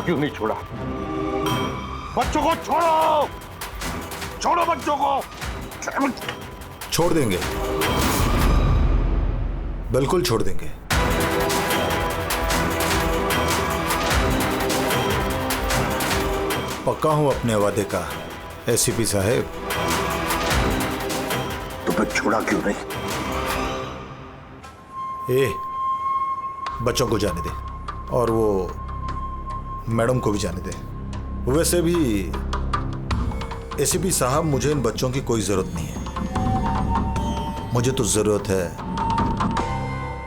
क्यों नहीं छोड़ा? बच्चों को छोड़ो, छोड़ो बच्चों को। छोड़ देंगे, बिल्कुल छोड़ देंगे। पक्का हूं अपने वादे का एसीपी साहब। तो फिर छोड़ा क्यों नहीं? बच्चों को जाने दे और वो मैडम को भी जाने दे। वैसे भी एसीपी साहब, मुझे इन बच्चों की कोई जरूरत नहीं है। मुझे तो जरूरत है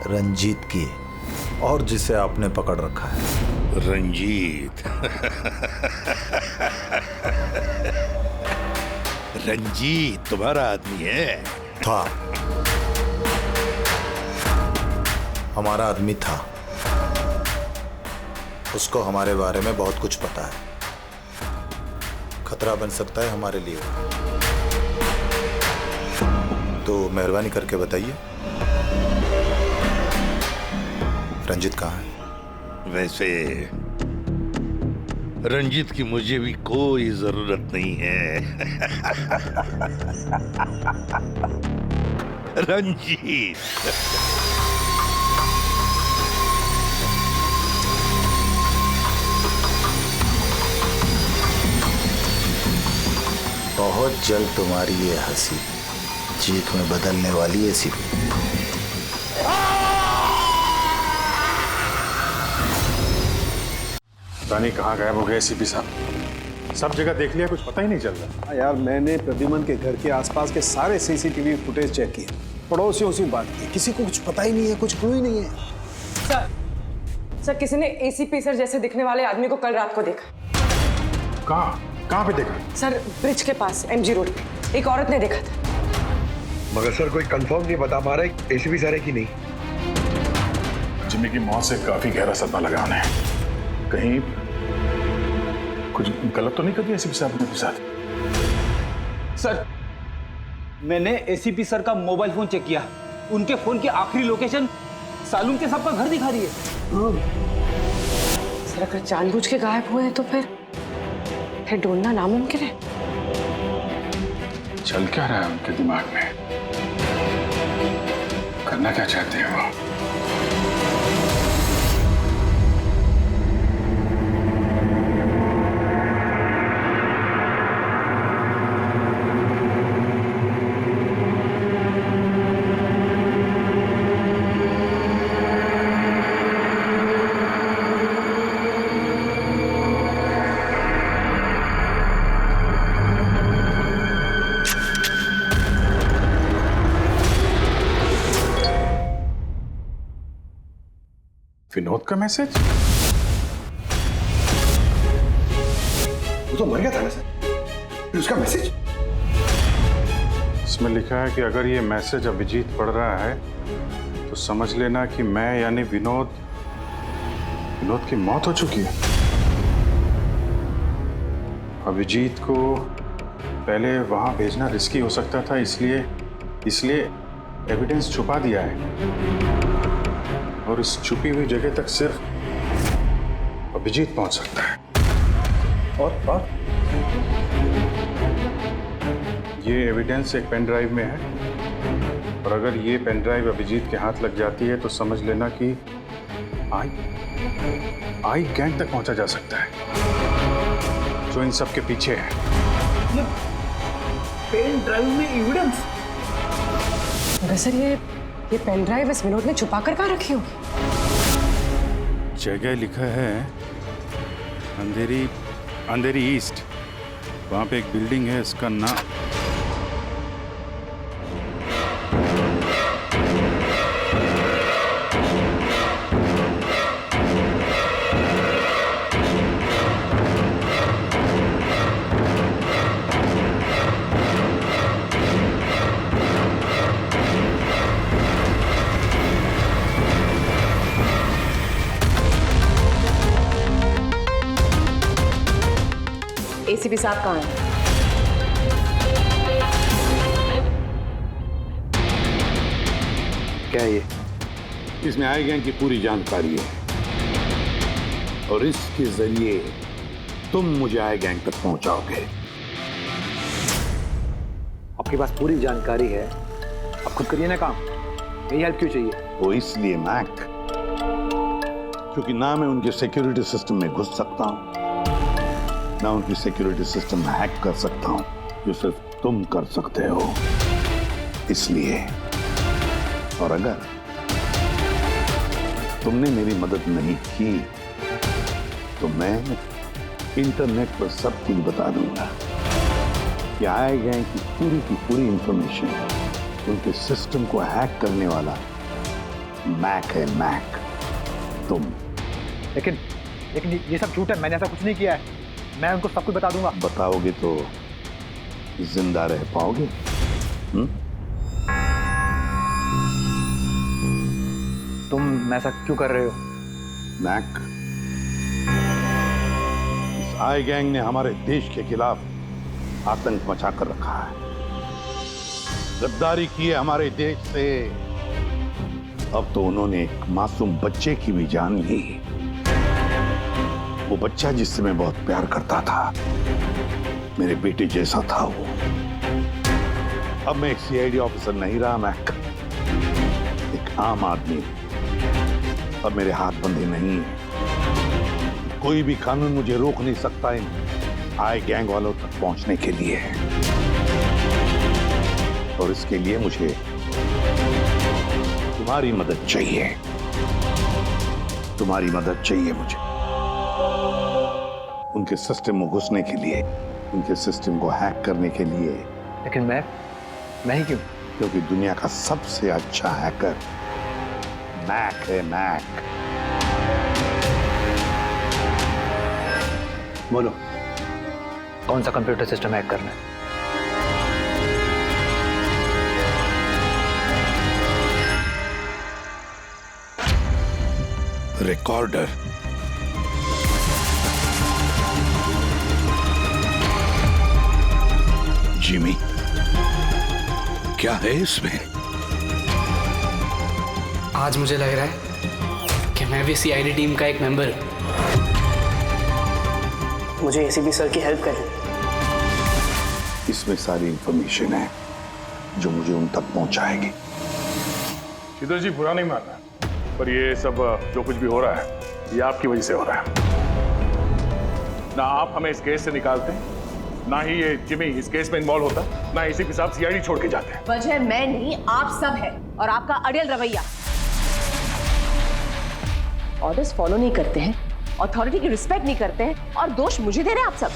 रंजीत की, और जिसे आपने पकड़ रखा है। रंजीत? रंजीत तुम्हारा आदमी है? था, हमारा आदमी था। उसको हमारे बारे में बहुत कुछ पता है। खतरा बन सकता है हमारे लिए, तो मेहरबानी करके बताइए रंजीत कहाँ है? वैसे रंजीत की मुझे भी कोई जरूरत नहीं है। रंजीत बहुत जल्द तुम्हारी ये हंसी चीख में बदलने वाली है सीपी। रानी कहाँ गायब हो गए सीपी साहब? सब जगह देख लिया, कुछ पता ही नहीं चल रहा। यार, मैंने प्रद्युमन के घर के आसपास के सारे सीसीटीवी फुटेज चेक किए, पड़ोसियों से बात की, किसी को कुछ पता ही नहीं है, कुछ क्लू ही नहीं है। सर किसी ने एसीपी सर जैसे दिखने वाले आदमी को कल रात को देखा। कहाँ पे देखा? सर ब्रिज के पास एमजी रोड पे एक औरत ने देखा था। मगर सर कोई कंफर्म नहीं बता पा रहा एसीपी सर है कि नहीं। जिम्मी की मौत से काफी गहरा सदमा लगा उन्हें। कहीं कुछ गलत तो नहीं कर दिया एसीपी साहब ने के साथ? सर मैंने एसीपी सर का मोबाइल फोन चेक किया, उनके फोन की आखिरी लोकेशन सालून के साहब का घर दिखा रही है। सर अगर जानबूझ के गायब हुए हैं तो फिर ढूंढना नामुमकिन है। चल क्या रहा है उनके दिमाग में? करना क्या चाहते हैं वो? विनोद का मैसेज? वो तो मर गया था ना सर, फिर उसका मैसेज? इसमें लिखा है कि अगर ये मैसेज अभिजीत पढ़ रहा है तो समझ लेना कि मैं यानी विनोद की मौत हो चुकी है। अभिजीत को पहले वहां भेजना रिस्की हो सकता था, इसलिए एविडेंस छुपा दिया है, और इस छुपी हुई जगह तक सिर्फ अभिजीत पहुंच सकता है। और ये एविडेंस एक पेन ड्राइव में है, और अगर ये पेन ड्राइव अभिजीत के हाथ लग जाती है तो समझ लेना कि आई गैंग तक पहुंचा जा सकता है, जो इन सब के पीछे है। पेन ड्राइव में एविडेंस? सर ये पेन ड्राइव इस विनोद ने छुपा कर कहाँ रखी होगी? जगह लिखा है अंधेरी ईस्ट, वहां पे एक बिल्डिंग है, इसका नाम एसीपी साहब कहाँ हैं? क्या ये? इसमें आई गैंग की पूरी जानकारी है। और इसके जरिए तुम मुझे आई गैंग तक पहुंचाओगे। आपके पास पूरी जानकारी है, आप खुद करिए ना काम, मेरी हेल्प क्यों चाहिए? वो इसलिए मैक, क्योंकि ना मैं उनके सिक्योरिटी सिस्टम में घुस सकता हूं, ना उनकी सिक्योरिटी सिस्टम हैक कर सकता हूं, जो सिर्फ तुम कर सकते हो। इसलिए, और अगर तुमने मेरी मदद नहीं की तो मैं इंटरनेट पर सब कुछ बता दूंगा कि आई गैंग की पूरी इंफॉर्मेशन उनके सिस्टम को हैक करने वाला मैक है, मैक। तुम। लेकिन ये सब झूठ है, मैंने ऐसा कुछ नहीं किया है। मैं उनको सब कुछ बता दूंगा। बताओगे तो जिंदा रह पाओगे? तुम ऐसा क्यों कर रहे हो? मैक, इस आई गैंग ने हमारे देश के खिलाफ आतंक मचा कर रखा है, गद्दारी की है हमारे देश से। अब तो उन्होंने एक मासूम बच्चे की भी जान ली, वो बच्चा जिससे मैं बहुत प्यार करता था, मेरे बेटे जैसा था वो। अब मैं एक सीआईडी ऑफिसर नहीं रहा मैक, एक आम आदमी। अब मेरे हाथ बंधे नहीं हैं, कोई भी कानून मुझे रोक नहीं सकता इन आई गैंग वालों तक पहुंचने के लिए। और इसके लिए मुझे तुम्हारी मदद चाहिए, तुम्हारी मदद चाहिए मुझे उनके सिस्टम में घुसने के लिए, उनके सिस्टम को हैक करने के लिए। लेकिन मैं ही क्यों? क्योंकि दुनिया का सबसे अच्छा हैकर मैक है, मैक। बोलो, कौन सा कंप्यूटर सिस्टम हैक करना है? रिकॉर्डर। जिमी, क्या है इसमें? आज मुझे लग रहा है कि मैं भी सीआईडी टीम का एक मेंबर हूं। मुझे एसीपी सर की हेल्प करनी। इसमें सारी इंफॉर्मेशन है जो मुझे उन तक पहुंचाएगी। शीतल जी, बुरा नहीं मानना, पर ये सब जो कुछ भी हो रहा है ये आपकी वजह से हो रहा है। ना आप हमें इस केस से निकालते हैं, ना ही ये जिमी इस केस में इन्वॉल्व होता, ना एसीपी साहब सीआईडी छोड़ के जाते हैं। वजह मैं नहीं, आप सब है, और आपका अड़ियल रवैया। ऑर्डर्स फॉलो नहीं करते हैं, अथॉरिटी की रिस्पेक्ट नहीं करते हैं, और दोष मुझे दे रहे हैं आप सब।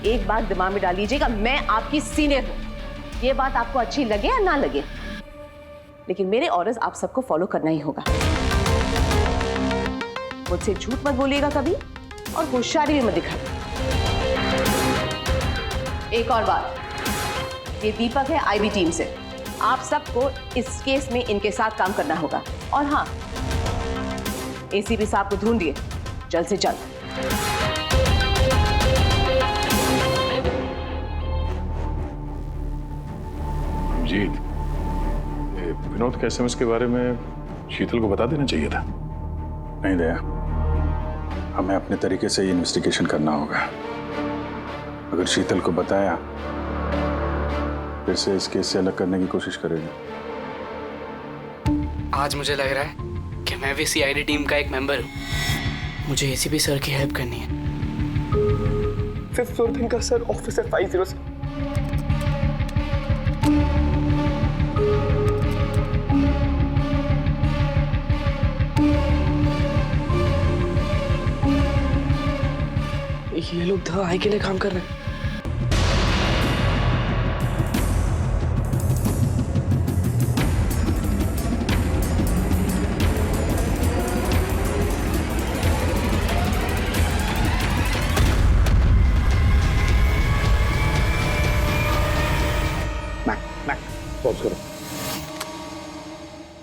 एक बात दिमाग में डाल लीजिएगा, मैं आपकी सीनियर हूं। ये बात आपको अच्छी लगे या ना लगे, लेकिन मेरे ऑर्डर्स आप सबको फॉलो करना ही होगा। मुझसे झूठ मत बोलिएगा कभी, और होशियारी भी मत दिखाइए। एक और बात, ये दीपक है आईबी टीम से, आप सबको इस केस में इनके साथ काम करना होगा। और हाँ, एसीपी साहब को ढूंढिए जल्द से जल्द। जीत, विनोद के एसएमएस के बारे में शीतल को बता देना चाहिए था। नहीं दया, हमें अपने तरीके से ये इन्वेस्टिगेशन करना होगा। अगर शीतल को बताया फिर से इस केस से अलग करने की कोशिश करेगी। आज मुझे लग रहा है कि मैं भी सीआईडी टीम का एक मेंबर हूं। मुझे एसीपी सर की हेल्प करनी है। 5th फ्लोर दिन का सर, ऑफिसर 50 से। ये लोग द आई के लिए काम कर रहे हैं। पॉज करो।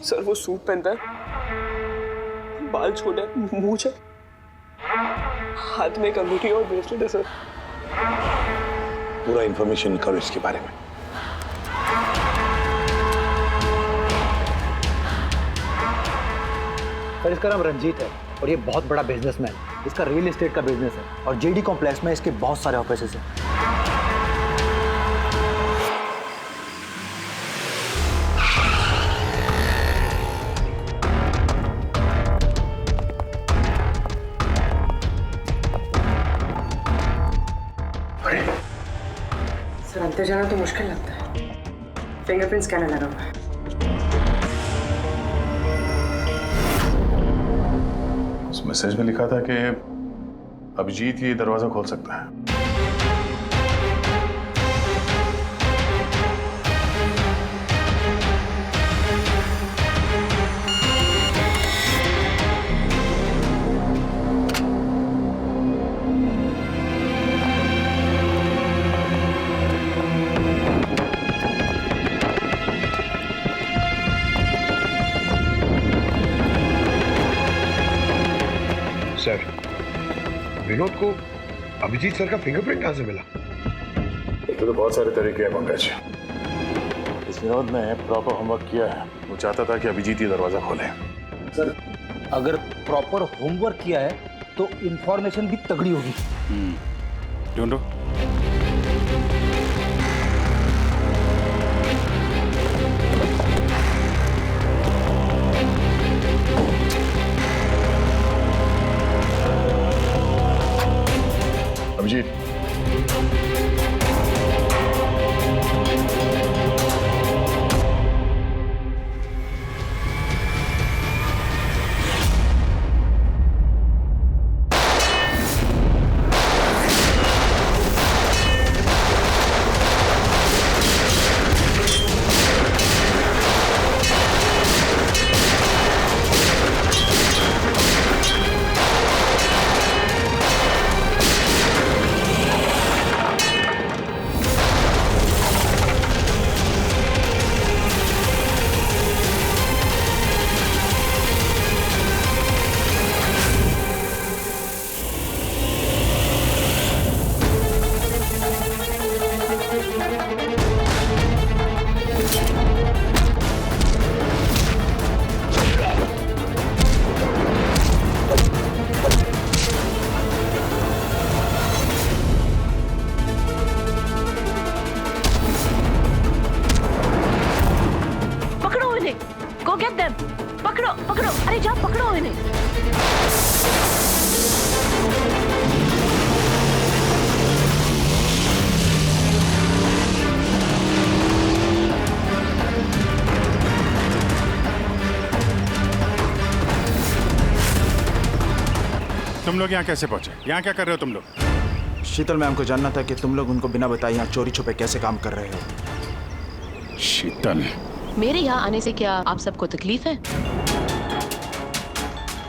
सर वो सूट पहनता है, बाल छोटा है, मूंछ है, हाथ में एक अंगूठी और ब्रेसलेट है सर। पूरा इंफॉर्मेशन करो इसके बारे में। सर इसका नाम रंजीत है और ये बहुत बड़ा बिजनेसमैन। इसका रियल एस्टेट का बिजनेस है और जेडी कॉम्प्लेक्स में इसके बहुत सारे ऑफिसेज हैं। सर अंदर जाना तो मुश्किल लगता है, फिंगरप्रिंट स्कैनर लगा हुआ है। उस मैसेज में लिखा था कि अभिजीत ये दरवाजा खोल सकता है। सर, विनोद को अभिजीत सर का फिंगरप्रिंट कहां से मिला? तो बहुत सारे तरीके हैं पंकज। इस विनोद ने प्रॉपर होमवर्क किया है। वो चाहता था कि अभिजीत ये दरवाजा खोले। सर अगर प्रॉपर होमवर्क किया है तो इंफॉर्मेशन भी तगड़ी होगी। ढूंढो। Abhijit, Go get them! पकड़ो, पकड़ो! अरे जाओ पकड़ो इन्हें! तुम लोग यहाँ कैसे पहुंचे? यहाँ क्या कर रहे हो तुम लोग? शीतल मैम को जानना था कि तुम लोग उनको बिना बताए यहाँ चोरी छुपे कैसे काम कर रहे हो। शीतल, मेरे यहाँ आने से क्या आप सबको तकलीफ है?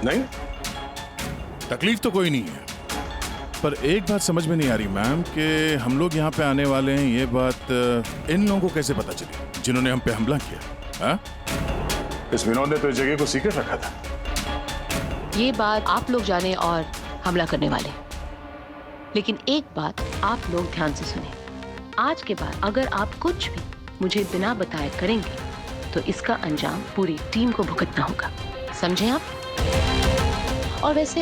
नहीं, तकलीफ तो कोई नहीं है, पर एक बात समझ में नहीं आ रही मैम कि हम लोग यहाँ पे आने वाले हैं, ये बात इन लोगों को कैसे पता चली जिन्होंने हम पे हमला किया? हाँ? इस विनोद ने तो इस जगह को सीक्रेट रखा था। ये बात आप लोग जाने और हमला करने वाले, लेकिन एक बात आप लोग ध्यान से सुने। आज के बाद अगर आप कुछ भी मुझे बिना बताए करेंगे तो इसका अंजाम पूरी टीम को भुगतना होगा, समझे आप? और वैसे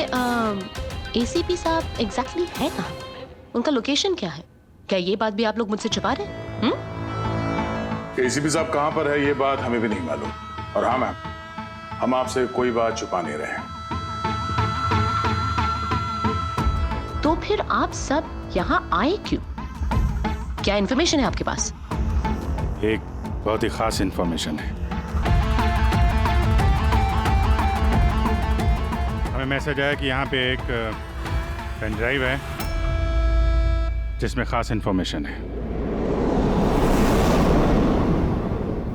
एसीपी साहब एग्जैक्टली है कहाँ? उनका लोकेशन क्या है? क्या ये बात भी आप लोग मुझसे छुपा रहे हैं? एसीपी साहब कहाँ पर है ये बात हमें भी नहीं मालूम। और हाँ मैम, हम आपसे कोई बात छुपा नहीं रहे। तो फिर आप सब यहाँ आए क्यों? क्या इन्फॉर्मेशन है आपके पास? एक बहुत ही खास इंफॉर्मेशन है। हमें मैसेज आया कि यहाँ पे एक पेन ड्राइव है जिसमें खास इंफॉर्मेशन है।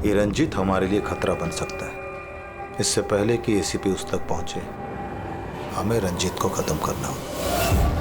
ये रंजीत हमारे लिए खतरा बन सकता है। इससे पहले कि एसीपी उस तक पहुंचे, हमें रंजीत को खत्म करना होगा।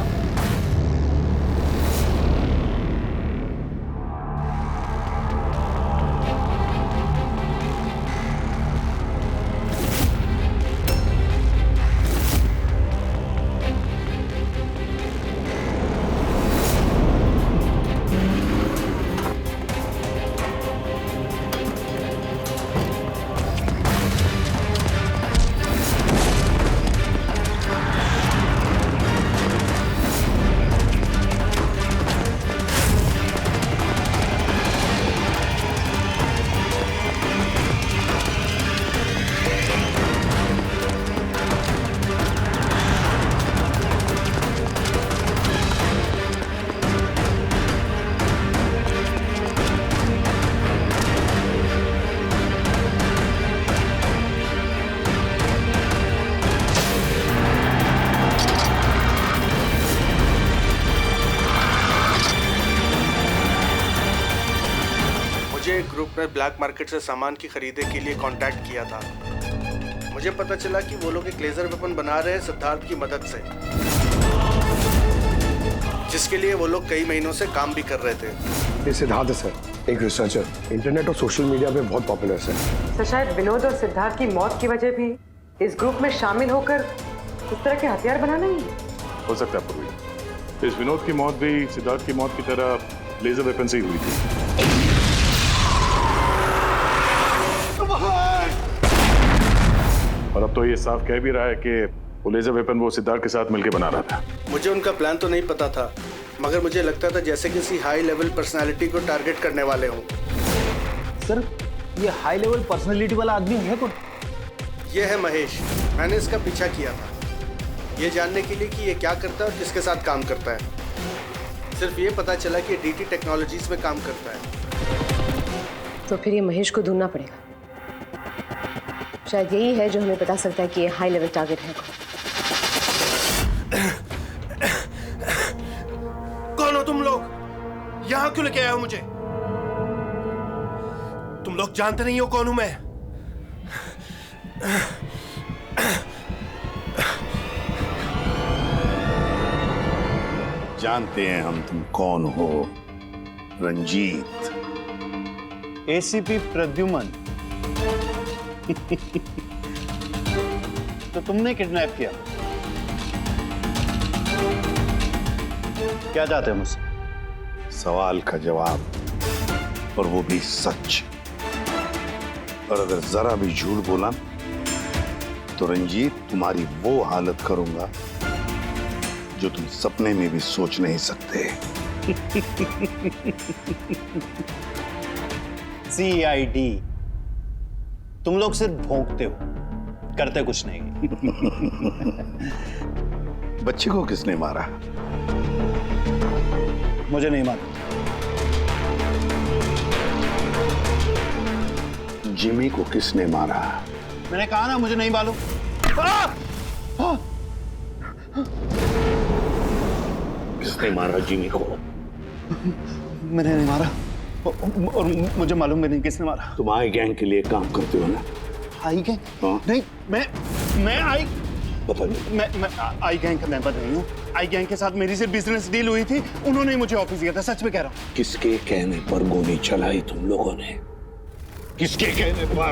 उसने ब्लैक मार्केट से सामान की खरीदे के लिए कांटेक्ट किया था। मुझे पता चला कि वो लोग एक लेजर वेपन बना रहे हैं सिद्धार्थ की मदद से, जिसके लिए वो लोग कई महीनों से काम भी कर रहे थे। ये सिद्धार्थ है सर, एक रिसर्चर, इंटरनेट और सोशल मीडिया पे बहुत पॉपुलर है सर। शायद विनोद और सिद्धार्थ की मौत की वजह भी इस ग्रुप में शामिल होकर इस तरह के हथियार बनाना ही हो सकता है पूर्वी, इस विनोद की मौत भी सिद्धार्थ की मौत की तरह लेजर वेपन से ही हुई थी। और अब तो ये साफ कह भी रहा है कि वो लेजर वेपन वो सिद्धार्थ के साथ मिलकर बना रहा था। मुझे उनका प्लान तो नहीं पता था, मगर मुझे लगता था जैसे किसी हाई लेवल पर्सनालिटी को टारगेट करने वाले हों। सर, ये हाई लेवल पर्सनालिटी वाला आदमी है कौन? ये है महेश। मैंने इसका पीछा किया था, ये जानने के लिए कि ये क्या करता है और किसके साथ काम करता है। सिर्फ ये पता चला कि डीटी टेक्नोलॉजीज में काम करता है। तो फिर ये महेश को ढूंढना पड़ेगा। शायद यही है जो हमें बता सकता है कि ये हाई लेवल टारगेट है। कौन हो तुम लोग? यहां क्यों लेके आए हो मुझे? तुम लोग जानते नहीं हो कौन हूं मैं? जानते हैं हम तुम कौन हो, रंजीत। एसीपी प्रद्युमन। तो तुमने किडनैप किया? क्या चाहते हो मुझसे? सवाल का जवाब, और वो भी सच। और अगर जरा भी झूठ बोला तो रंजीत तुम्हारी वो हालत करूंगा जो तुम सपने में भी सोच नहीं सकते। CID, तुम लोग सिर्फ भौंकते हो, करते कुछ नहीं। बच्चे को किसने मारा? मुझे नहीं मालूम। जिमी को किसने मारा? मैंने कहा ना मुझे नहीं मालूम। किसने मारा जिमी को? मैंने नहीं मारा, और मुझे मालूम भी नहीं किसने मारा। तुम आई गैंग के लिए काम करते हो ना? आई गैंग? हाँ? नहीं, मैं आई गैंग का मेंबर नहीं हूँ। आई गैंग के साथ मेरी सिर्फ बिजनेस डील हुई थी, उन्होंने मुझे ऑफिस दिया था। सच में कह रहा हूँ। किसके कहने पर गोली चलाई तुम लोगों ने? किसके कहने पर?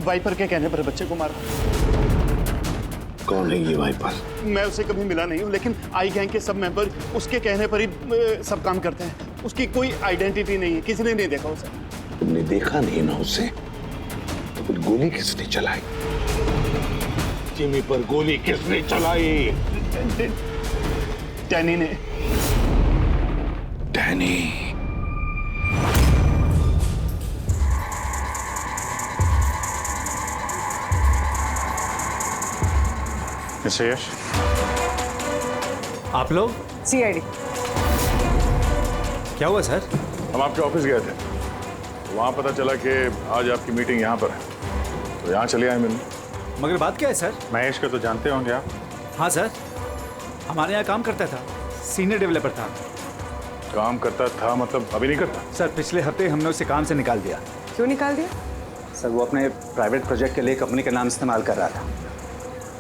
वाइपर के कहने पर बच्चे को मारा। कौन है ये वाइपर? मैं उसे कभी मिला नहीं हूँ, लेकिन आई गैंग के सब मेंबर उसके कहने पर ही सब काम करते हैं। उसकी कोई आइडेंटिटी नहीं है, किसी ने नहीं देखा उसे। तुमने देखा नहीं ना उसे, तो फिर गोली किसने चलाई? जिमी पर गोली किसने चलाई? डैनी ने। डैनी? मिस्टर यश, आप लोग? CID। क्या हुआ सर? हम आपके ऑफिस गए थे, वहाँ पता चला कि आज आपकी मीटिंग यहाँ पर है, तो यहाँ चले आए मिलने। मगर बात क्या है सर? महेश को तो जानते होंगे आप? हाँ सर, हमारे यहाँ काम करता था, सीनियर डेवलपर था। काम करता था मतलब अभी नहीं करता? सर, पिछले हफ्ते हमने उसे काम से निकाल दिया। क्यों निकाल दिया? सर, वो अपने प्राइवेट प्रोजेक्ट के लिए कंपनी का नाम इस्तेमाल कर रहा था।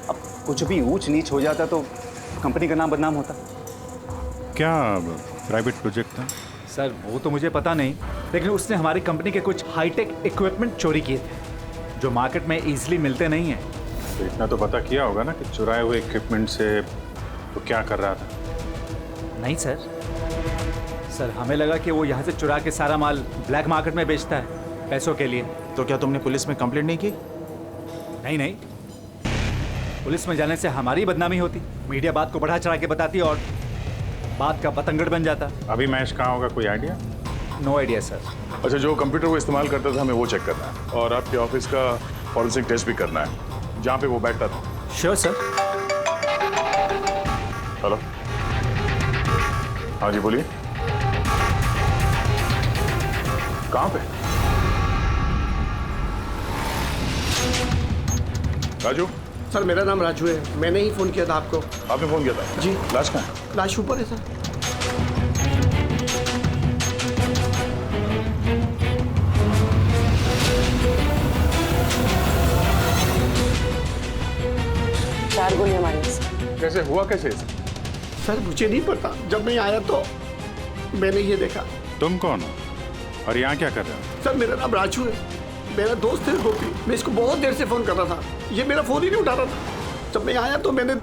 अब कुछ भी ऊंच नीच हो जाता तो कंपनी का नाम बदनाम होता। क्या प्राइवेट प्रोजेक्ट था? सर, वो तो मुझे पता नहीं, लेकिन उसने हमारी कंपनी के कुछ हाईटेक इक्विपमेंट चोरी किए थे जो मार्केट में इजीली मिलते नहीं हैं। तो इतना तो पता किया होगा ना कि चुराए हुए इक्विपमेंट से तो क्या कर रहा था? नहीं सर, हमें लगा कि वो यहाँ से चुरा के सारा माल ब्लैक मार्केट में बेचता है पैसों के लिए। तो क्या तुमने पुलिस में कंप्लेंट नहीं की? नहीं, पुलिस में जाने से हमारी बदनामी होती, मीडिया बात को बढ़ा चढ़ा के बताती और बात का बतंगड़ बन जाता। अभी महेश कहाँ होगा, कोई आइडिया? No idea sir. अच्छा, जो कंप्यूटर वो इस्तेमाल करता था हमें वो चेक करना है, और आपके ऑफिस का फॉरेंसिक टेस्ट भी करना है जहाँ पे वो बैठता था। Sure sir. हेलो, हाँ जी बोलिए। कहाँ पे? राजू? सर, मेरा नाम राजू है, मैंने ही फोन किया था आपको। आपने फोन किया था? जी। लाश कहाँ है? लाश ऊपर है सर। 4 गोलियां मारी हैं। कैसे हुआ कैसे? सर मुझे नहीं पता, जब मैं आया तो मैंने ये देखा। तुम कौन हो और यहाँ क्या कर रहे हो? सर मेरा नाम राजू है, मेरा दोस्त है गोपी। मैं इसको बहुत देर से फोन कर रहा था, ये मेरा फोन ही नहीं उठा रहा था। जब मैं आया तो मैंने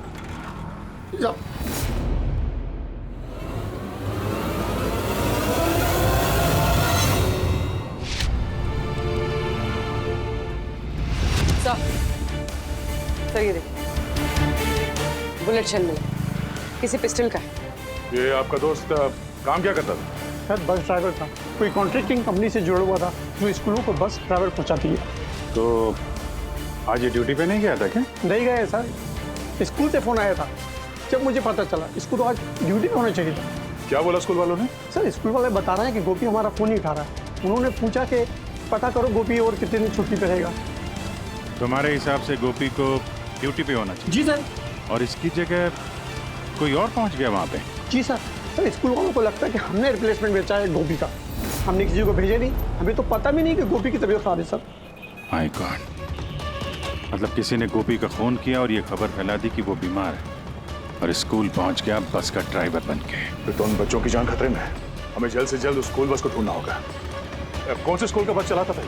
सर ये देखिए, बुलेट शेल मिला, किसी पिस्टल का है। ये आपका दोस्त काम क्या करता था? सर बस ड्राइवर था, कोई कॉन्ट्रैक्टिंग कंपनी से जुड़ा हुआ था जो स्कूलों को बस ड्राइवर पहुंचाती है। तो आज ये ड्यूटी पे नहीं गया था क्या? नहीं गए सर, स्कूल से फोन आया था। जब मुझे पता चला इसको तो आज ड्यूटी पे होना चाहिए था। क्या बोला स्कूल वालों ने? सर स्कूल वाले बता रहे हैं कि गोपी हमारा फोन नहीं उठा रहा है। उन्होंने पूछा कि पता करो गोपी और कितने दिन छुट्टी पे रहेगा। तुम्हारे हिसाब से गोपी को ड्यूटी पे होना चाहिए? जी सर। और इसकी जगह कोई और पहुंच गया वहाँ पे? जी सर। सर स्कूल वालों को लगता है कि हमने रिप्लेसमेंट बेचा है गोपी का, हमने किसी को भेजा नहीं। हमें तो पता भी नहीं कि गोपी की तबीयत खराब है सर। माय गॉड, मतलब किसी ने गोपी का फोन किया और ये खबर फैला दी कि वो बीमार है और स्कूल पहुंच गया बस का ड्राइवर बन के। फिर तो उन बच्चों की जान खतरे में है। हमें जल्द से जल्द उस स्कूल बस को ढूंढना होगा। कौन से स्कूल का बस चलाता था?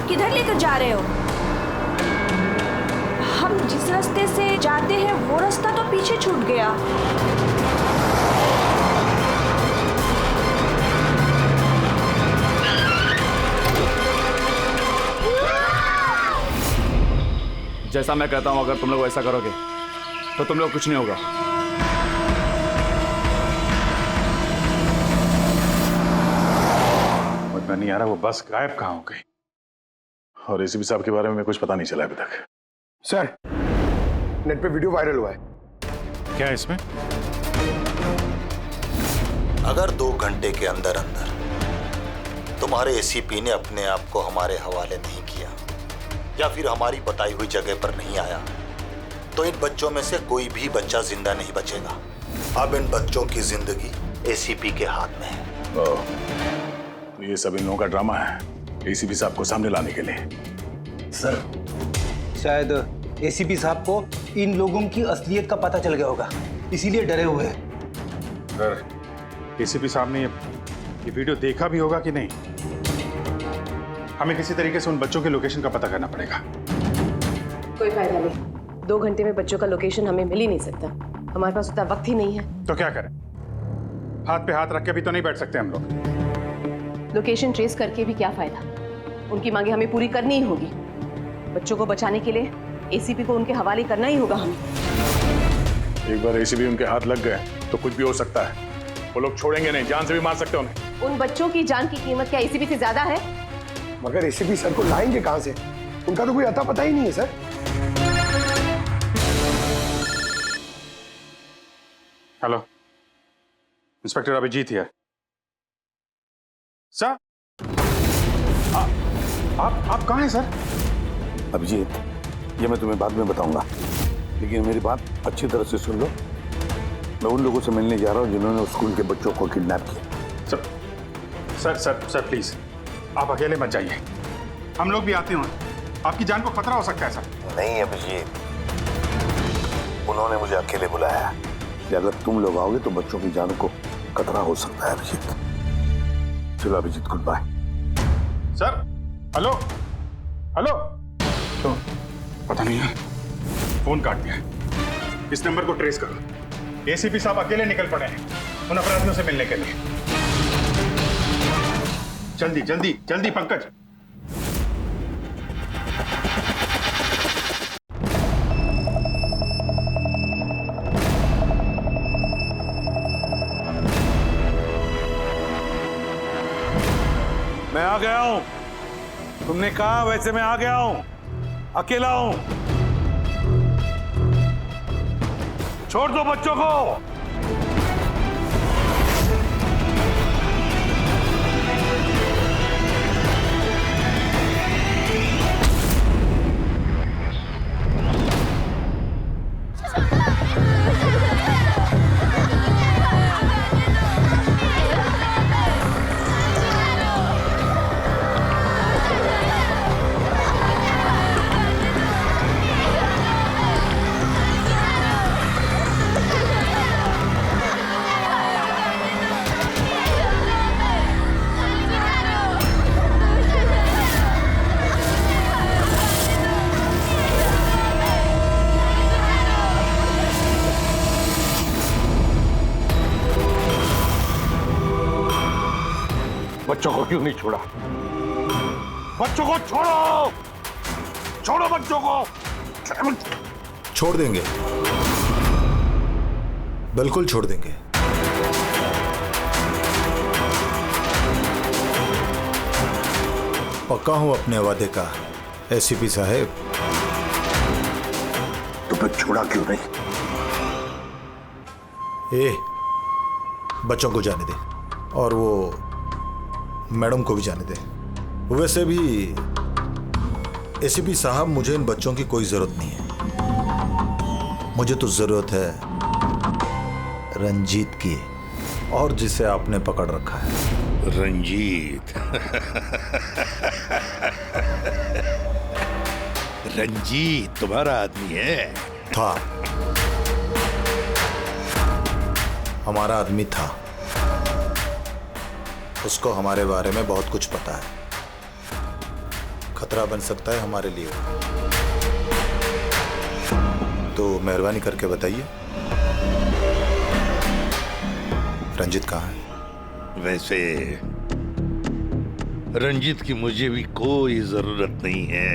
किधर लेकर जा रहे हो? हम जिस रास्ते से जाते हैं वो रास्ता तो पीछे छूट गया। जैसा मैं कहता हूं, अगर तुम लोग ऐसा करोगे तो तुम लोग कुछ नहीं होगा। मुझे नहीं आ रहा वो बस गायब कहाँ हो गई। और एसीपी साहब के बारे में कुछ पता नहीं चला अभी तक। सर नेट पे वीडियो वायरल हुआ है। क्या है इसमें? अगर 2 घंटे के अंदर अंदर तुम्हारे एसीपी ने अपने आप को हमारे हवाले नहीं किया या फिर हमारी बताई हुई जगह पर नहीं आया तो इन बच्चों में से कोई भी बच्चा जिंदा नहीं बचेगा। अब इन बच्चों की जिंदगी एसीपी के हाथ में है। तो ये सब इन लोगों का ड्रामा है एसीपी साहब को सामने लाने के लिए। सर शायद एसीपी साहब को इन लोगों की असलियत का पता चल गया होगा, इसीलिए डरे हुए हैं। सर एसीपी साहब ने ये वीडियो देखा भी होगा कि नहीं? हमें किसी तरीके से उन बच्चों के लोकेशन का पता करना पड़ेगा। कोई फायदा नहीं, 2 घंटे में बच्चों का लोकेशन हमें मिल ही नहीं सकता। हमारे पास उतना वक्त ही नहीं है। तो क्या करें? हाथ पे हाथ रख के भी तो नहीं बैठ सकते हम लोग। लोकेशन ट्रेस करके भी क्या फायदा? उनकी मांगे हमें पूरी करनी ही होगी। बच्चों को बचाने के लिए एसीपी को उनके हवाले करना ही होगा हमें। एक बार एसीपी उनके हाथ लग गए तो कुछ भी हो सकता है। वो लोग छोड़ेंगे नहीं, जान से भी मार सकते हैं उन्हें। उन बच्चों की जान की कीमत क्या एसीपी से ज्यादा है? मगर एसीपी सर को लाएंगे कहां से? उनका तो कोई अता पता ही नहीं है sir. Hello, inspector Abhijeet here. Sir आप कहाँ हैं सर? अभिजीत, ये मैं तुम्हें बाद में बताऊंगा, लेकिन मेरी बात अच्छी तरह से सुन लो। मैं उन लोगों से मिलने जा रहा हूँ जिन्होंने उस स्कूल के बच्चों को किडनैप किया। सर प्लीज आप अकेले मत जाइए, हम लोग भी आते हैं। आपकी जान को खतरा हो सकता है सर। नहीं अभिजीत, उन्होंने मुझे अकेले बुलाया कि अगर तुम लोग आओगे तो बच्चों की जान को खतरा हो सकता है। अभिजीत चलो Abhijeet, goodbye. Sir hello तो पता नहीं है, फोन काट दिया। इस नंबर को ट्रेस करो। एसीपी साहब अकेले निकल पड़े हैं उन अपराधियों से मिलने के लिए। जल्दी जल्दी जल्दी पंकज। मैं आ गया हूं, तुमने कहा वैसे मैं आ गया हूं, अकेला हूं। छोड़ दो बच्चों को। क्यों नहीं छोड़ा? बच्चों को छोड़ो, छोड़ो बच्चों को। छोड़ देंगे, बिल्कुल छोड़ देंगे। पक्का हूं अपने वादे का एसीपी साहब। तो फिर छोड़ा क्यों नहीं? बच्चों को जाने दे और वो मैडम को भी जाने दे। वैसे भी एसीपी साहब, मुझे इन बच्चों की कोई जरूरत नहीं है। मुझे तो जरूरत है रंजीत की, और जिसे आपने पकड़ रखा है। रंजीत? रंजीत तुम्हारा आदमी है? था, हमारा आदमी था। उसको हमारे बारे में बहुत कुछ पता है। खतरा बन सकता है हमारे लिए, तो मेहरबानी करके बताइए रंजीत कहाँ है? वैसे रंजीत की मुझे भी कोई जरूरत नहीं है।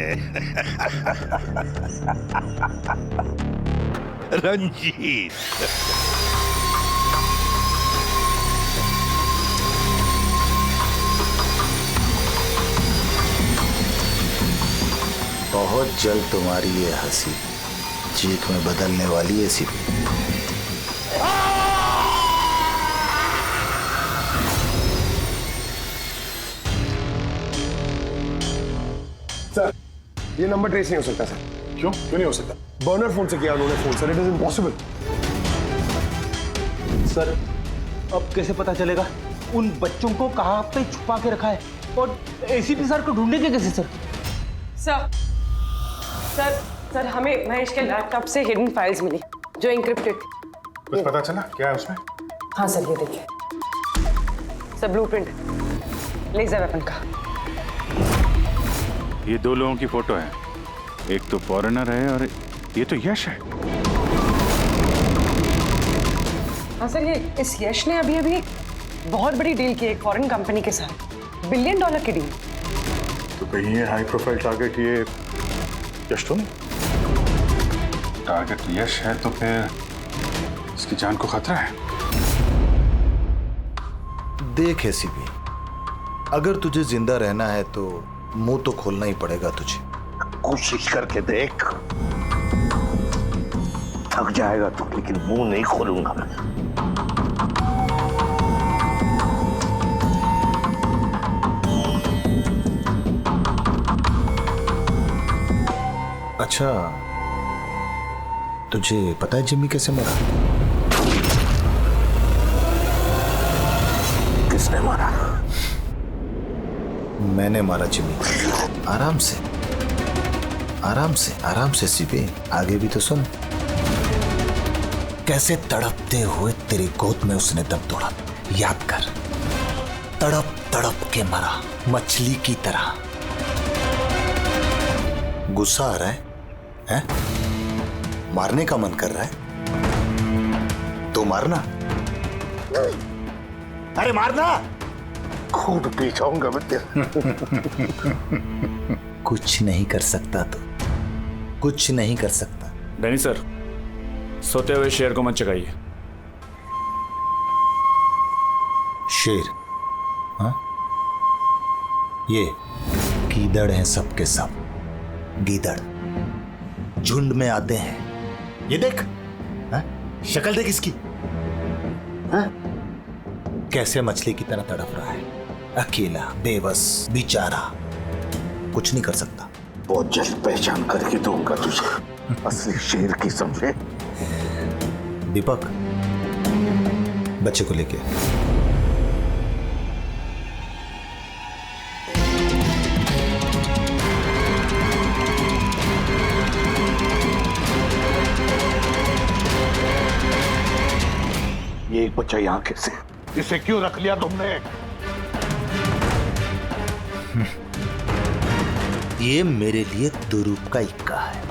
रंजीत बहुत जल्द तुम्हारी ये हंसी चीख में बदलने वाली है एसीपी। सर, ये नंबर ट्रेस नहीं हो सकता सर। क्यों नहीं हो सकता? बर्नर फोन से किया उन्होंने phone sir, it is impossible. Sir, अब कैसे पता चलेगा उन बच्चों को कहाँ पे छुपा के रखा है? और एसीपी सर को ढूंढेंगे कैसे सर? सर हमें महेश के लैपटॉप से हिडन फाइल्स मिली जो इंक्रिप्टेड थी। कुछ पता चला क्या है उसमें? हाँ सर, ये देखिए सर, ब्लूप्रिंट लेजर वेपन का। ये दो लोगों की फोटो है, एक तो फॉरेनर है और ये तो यश है। हाँ सर, ये इस यश ने अभी बहुत बड़ी डील की एक फॉरेन कंपनी के साथ, $1 बिलियन की डील। तो कहीं ये हाई प्रोफाइल टारगेट ये यश तो नहीं? टारगेट यश है तो फिर इसकी जान को खतरा है। देख एसीपी, अगर तुझे जिंदा रहना है तो मुंह तो खोलना ही पड़ेगा तुझे। कोशिश करके देख, थक जाएगा तो, लेकिन मुंह नहीं खोलूंगा मैं। अच्छा, तुझे पता है जिम्मी कैसे मरा? किसने मारा? मैंने मारा जिम्मी। आराम से आराम से आराम से सीपी, आगे भी तो सुन। कैसे तड़पते हुए तेरी गोद में उसने दम तोड़ा, याद कर। तड़प तड़प के मरा, मछली की तरह। गुस्सा आ रहा है? हैं? मारने का मन कर रहा है तो मारना। अरे मारना, खूब पी जाऊंगा मैं तेरा। कुछ नहीं कर सकता तो, कुछ नहीं कर सकता। डैनी सर, सोते हुए शेर को मत चगाइए। शेर? हाँ? ये गीदड़ हैं सबके सब, गीदड़ झुंड में आते हैं। ये देख, हाँ? शक्ल देख इसकी, हाँ? कैसे मछली की तरह तड़प रहा है, अकेला, बेबस, बेचारा, कुछ नहीं कर सकता। बहुत जल्द पहचान करके दूंगा तुझे, असली शेर की, समझे? दीपक, बच्चे को लेके ये एक बच्चा यहाँ कैसे? इसे क्यों रख लिया तुमने? ये मेरे लिए दुरूप का इक्का है।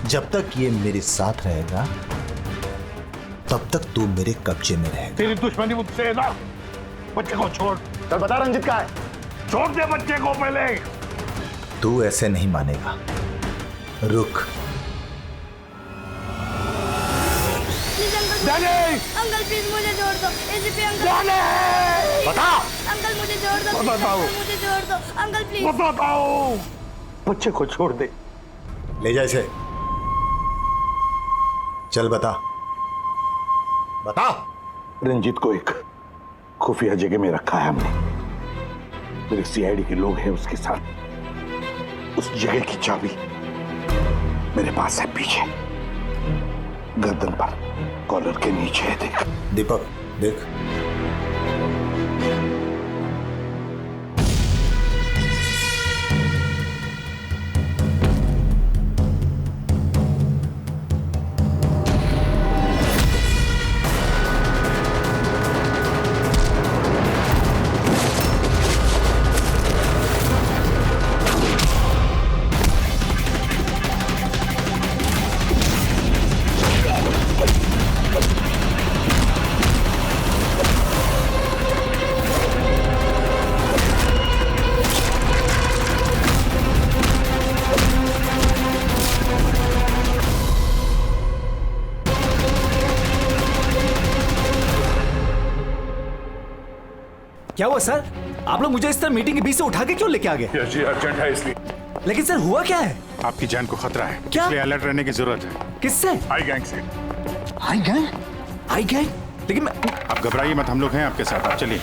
जब तक ये मेरे साथ रहेगा तब तक तू मेरे कब्जे में रहेगा। तेरी दुश्मनी मुझसे है ना, बच्चे को छोड़। चल बता रंजित का है। छोड़ दे बच्चे को पहले। तू ऐसे नहीं मानेगा, रुक। अंकल प्लीज मुझे छोड़ दो। एसीपी अंकल बता। अंकल मुझे छोड़ दो। बताओ। मुझे छोड़ दो अंकल प्लीज। बताओ। बच्चे को छोड़ दे। ले जा इसे। चल बता, बता। रंजीत को एक खुफिया जगह में रखा है हमने। मेरे सीआईडी के लोग हैं उसके साथ। उस जगह की चाबी मेरे पास है, पीछे गर्दन पर कॉलर के नीचे है। देख दीपक, देख। क्या हुआ सर? आप लोग मुझे इस तरह मीटिंग के बीच से उठा के क्यों लेके आ गए? जी अर्जेंट है इसलिए। लेकिन सर हुआ क्या है? आपकी जान को खतरा है, क्या? इसलिए अलर्ट रहने की जरूरत है। किससे? आई गैंग से। आई गैंग? आई गैंग? लेकिन मैं... आप घबराइए मत, हम लोग हैं आपके साथ, आप चलिए।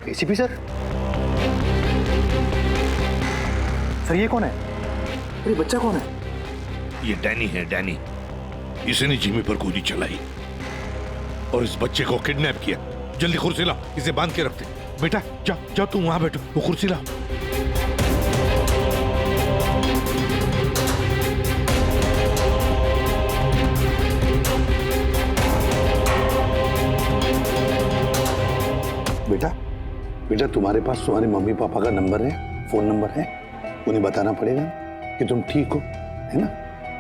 ACP sir? सर ये कौन है? अरे बच्चा कौन है? ये डैनी है, डैनी। इसने जिमी पर गोली चलाई और इस बच्चे को किडनैप किया। जल्दी कुर्सी ला, इसे बांध के रखते। बेटा जा जा, तू वहां बैठो, वो कुर्सी ला। बेटा बेटा, तुम्हारे पास तुम्हारे मम्मी पापा का नंबर है, फोन नंबर है? उन्हें बताना पड़ेगा कि तुम ठीक हो, है ना?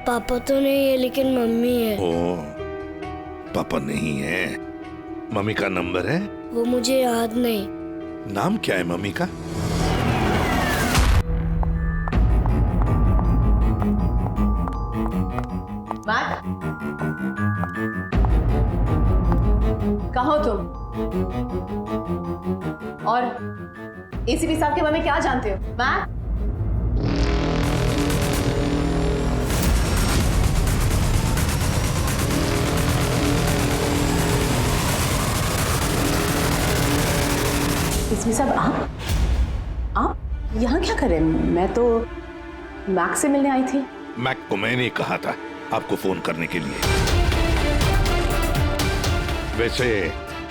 पापा तो नहीं है लेकिन मम्मी है। ओ, पापा नहीं है, मम्मी का नंबर है? वो मुझे याद नहीं। नाम क्या है मम्मी का? कहाँ हो तुम? और एसीपी साहब के बारे में क्या जानते हो? मैट? एसीपी साहब आप यहाँ क्या कर रहे हैं? मैं तो मैक से मिलने आई थी। मैक को मैंने कहा था आपको फोन करने के लिए। वैसे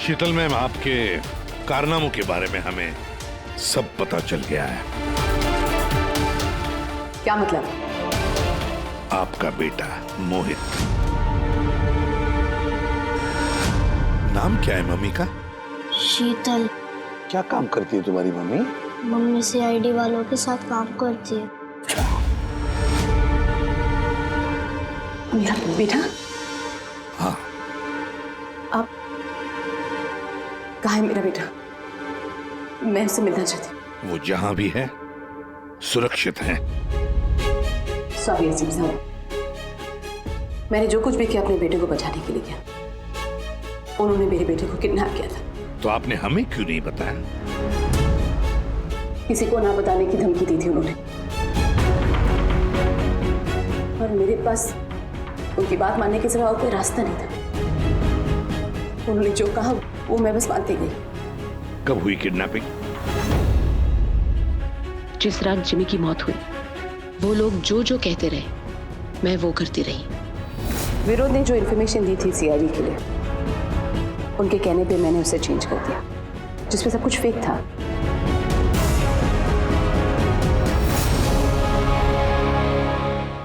शीतल मैम, आपके कारनामों के बारे में हमें सब पता चल गया है। क्या मतलब? आपका बेटा मोहित। नाम क्या है मम्मी का? शीतल। क्या काम करती है तुम्हारी मम्मी? मम्मी सीआईडी वालों के साथ काम करती है। मेरा बेटा? हाँ। आप कहाँ है मेरा बेटा? मैं उससे मिलना चाहती हूँ। वो जहां भी है सुरक्षित है। सॉरी एसीपी साहब, मैंने जो कुछ भी किया अपने बेटे को बचाने के लिए किया। उन्होंने मेरे बेटे को किडनैप किया था। तो आपने हमें क्यों नहीं बताया? किसी को ना बताने की धमकी दी थी उन्होंने, और मेरे पास उनकी बात मानने के सिवा और कोई रास्ता नहीं था। उन्होंने जो कहा वो मैं बस मानती गई। कब हुई किडनैपिंग? जिस रात जिमी की मौत हुई, वो लोग जो जो कहते रहे मैं वो करती रही। विरोध ने जो इन्फॉर्मेशन दी थी सीआईडी के लिए, उनके कहने पे मैंने उसे चेंज कर दिया, जिसमें सब कुछ फेक था।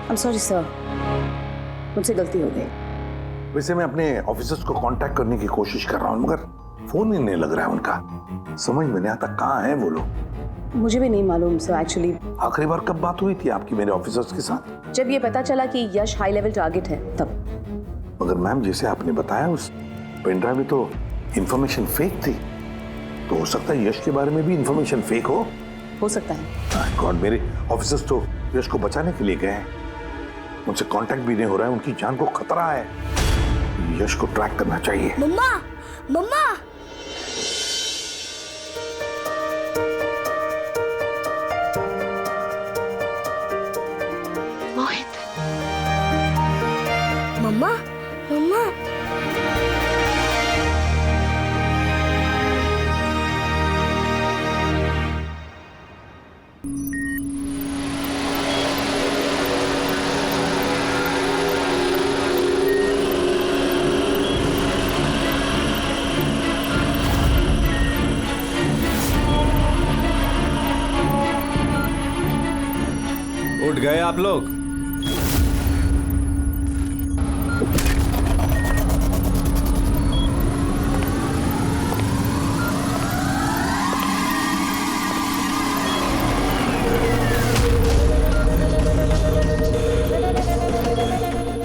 I'm sorry sir, मुझसे गलती हो गई। वैसे मैं अपने ऑफिसर्स को कांटेक्ट करने की कोशिश कर रहा हूँ, मगर फोन ही नहीं लग रहा है उनका। समझ में नहीं आता कहाँ है वो लोग। मुझे भी नहीं मालूम सर एक्चुअली। आखिरी बार कब बात हुई थी आपकी मेरे ऑफिसर्स के साथ? जब ये पता चला कि यश हाई लेवल टारगेट है तब। मगर मैम जैसे आपने बताया उस पेन ड्राइव में तो इंफॉर्मेशन फेक थी, तो हो सकता है यश के बारे में भी इंफॉर्मेशन फेक हो सकता है। गॉड, मेरे ऑफिसर्स तो यश को बचाने के लिए गए हैं, उनसे कांटेक्ट भी नहीं हो रहा है, उनकी जान को खतरा है। यश को ट्रैक करना चाहिए। मम्मा मम्मा मोहित, मम्मा मम्मा उठ गए आप लोग?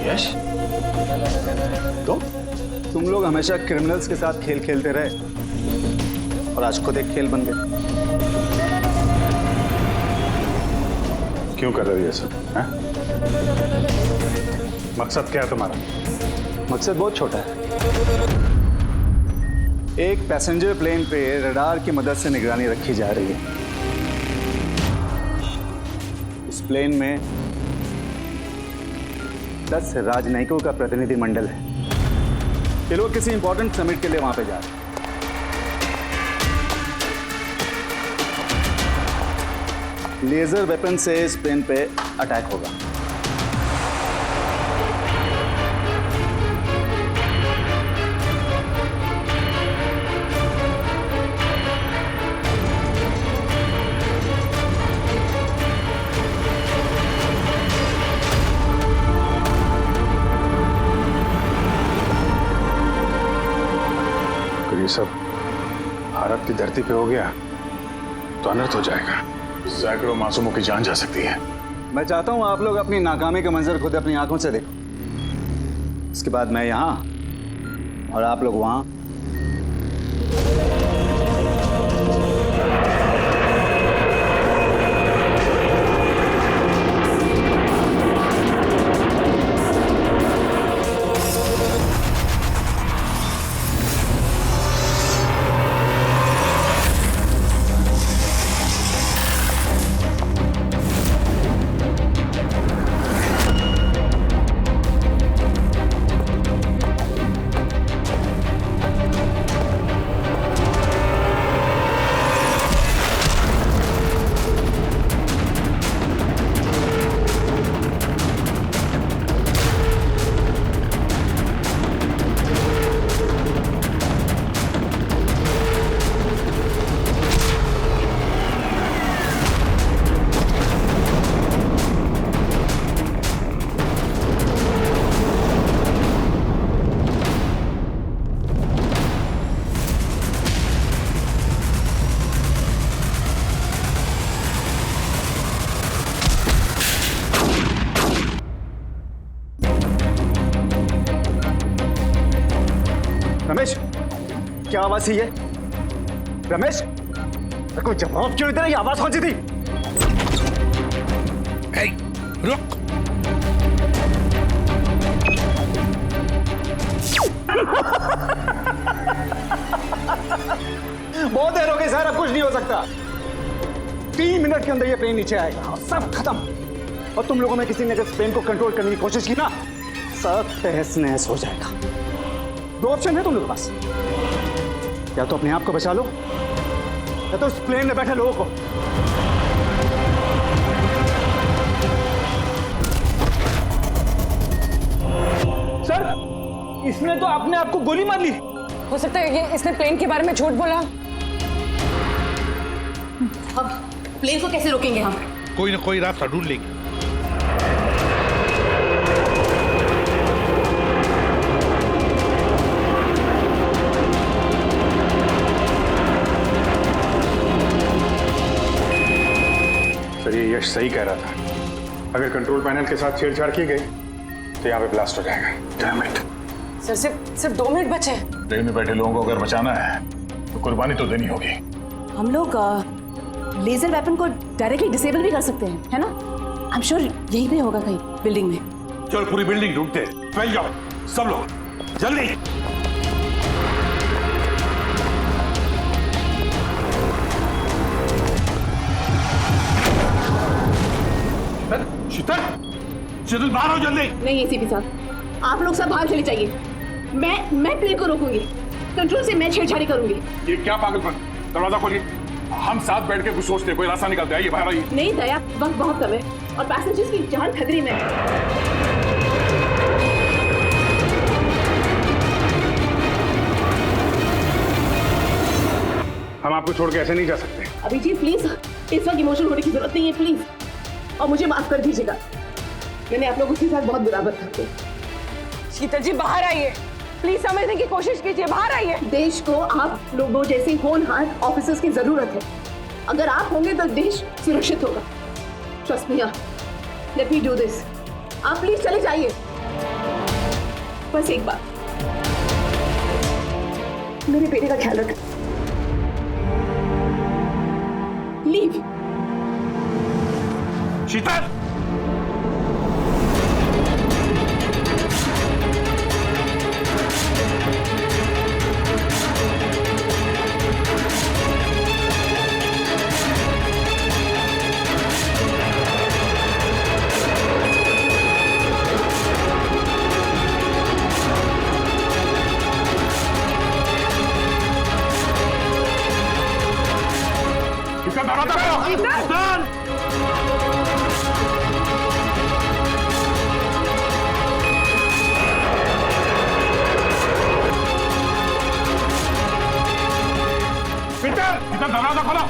यश, तुम लोग हमेशा क्रिमिनल्स के साथ खेल खेलते रहे और आज खुद एक खेल बन गए। क्यों कर रहे हो ये सब? मकसद क्या है तुम्हारा? मकसद बहुत छोटा है। एक पैसेंजर प्लेन पे रडार की मदद से निगरानी रखी जा रही है। इस प्लेन में 10 राजनयिकों का प्रतिनिधि मंडल है। ये लोग किसी इंपॉर्टेंट समिट के लिए वहां पे जा रहे हैं। लेजर वेपन से इस प्लेन पे अटैक होगा। अगर ये सब भारत की धरती पे हो गया तो अनर्थ हो जाएगा। सैकड़ों मासूमों की जान जा सकती है। मैं चाहता हूं आप लोग अपनी नाकामी का मंजर खुद अपनी आंखों से देखो। इसके बाद मैं यहां और आप लोग वहां। रमेश, क्या आवाज थी ये? रमेश, कोई जवाब क्यों नहीं दे रहा? ये आवाज कौन सी थी? रुक। बहुत देर हो गई सर, अब कुछ नहीं हो सकता। 3 मिनट के अंदर ये प्लेन नीचे आएगा और सब खत्म। और तुम लोगों में किसी ने अगर प्लेन को कंट्रोल करने की कोशिश की ना, सब तहस नहस हो जाएगा। 2 ऑप्शन है तुम लोगों के पास, या तो अपने आप को बचा लो या तो उस प्लेन में बैठे लोगों को। सर, इसने तो अपने आप को गोली मार ली। हो सकता है कि इसने प्लेन के बारे में झूठ बोला। अब प्लेन को कैसे रोकेंगे हम? कोई ना कोई रास्ता ढूंढ लेंगे। सर ये यश सही कह रहा था, अगर कंट्रोल पैनल के साथ छेड़छाड़ की गई तो यहाँ पे ब्लास्ट हो जाएगा। Damn it. सर सिर्फ 2 मिनट बचे हैं। ट्रेन में बैठे लोगों को अगर बचाना है तो कुर्बानी तो देनी होगी। हम लोग लेजर वेपन को डायरेक्टली डिसेबल भी कर सकते हैं, है ना? आई एम श्योर यहीं पे होगा कहीं बिल्डिंग में। चल पूरी बिल्डिंग ढूंढते, फैल जाओ सब लोग, जल्दी। शीतल, शीतल बाहर आओ जल्दी। नहीं एसीपी साहब, आप लोग सब बाहर चले जाइए। मैं प्लेन को रोकूंगी, कंट्रोल से मैं छेड़छाड़ी करूंगी। ये क्या पागलपन, दरवाजा खोलिए, हम साथ बैठ के कुछ सोचते हैं, कोई रास्ता निकलता है। आइए बाहर आइए। नहीं दया, वक्त बहुत कम है और पैसेंजर्स की जान खतरे में है। हम आपको छोड़ के ऐसे नहीं जा सकते। अभिजीत प्लीज, इस वक्त इमोशनल होने की जरूरत नहीं है प्लीज, और मुझे माफ कर दीजिएगा, मैंने आप लोगों के साथ बहुत बुरा बर्ताव किया। शीतल जी बाहर आइए, प्लीज समझने की कोशिश कीजिए, बाहर आइए। देश को आप लोगों जैसे होनहार ऑफिसर्स की जरूरत है। अगर आप होंगे तो देश सुरक्षित होगा। Trust me, let me do this. आप प्लीज चले जाइए। बस एक बार, मेरे बेटे का ख्याल रखें। लीव। शीतल, इसका दरवाजा खोलो। शीतल, शीतल, दरवाजा खोलो।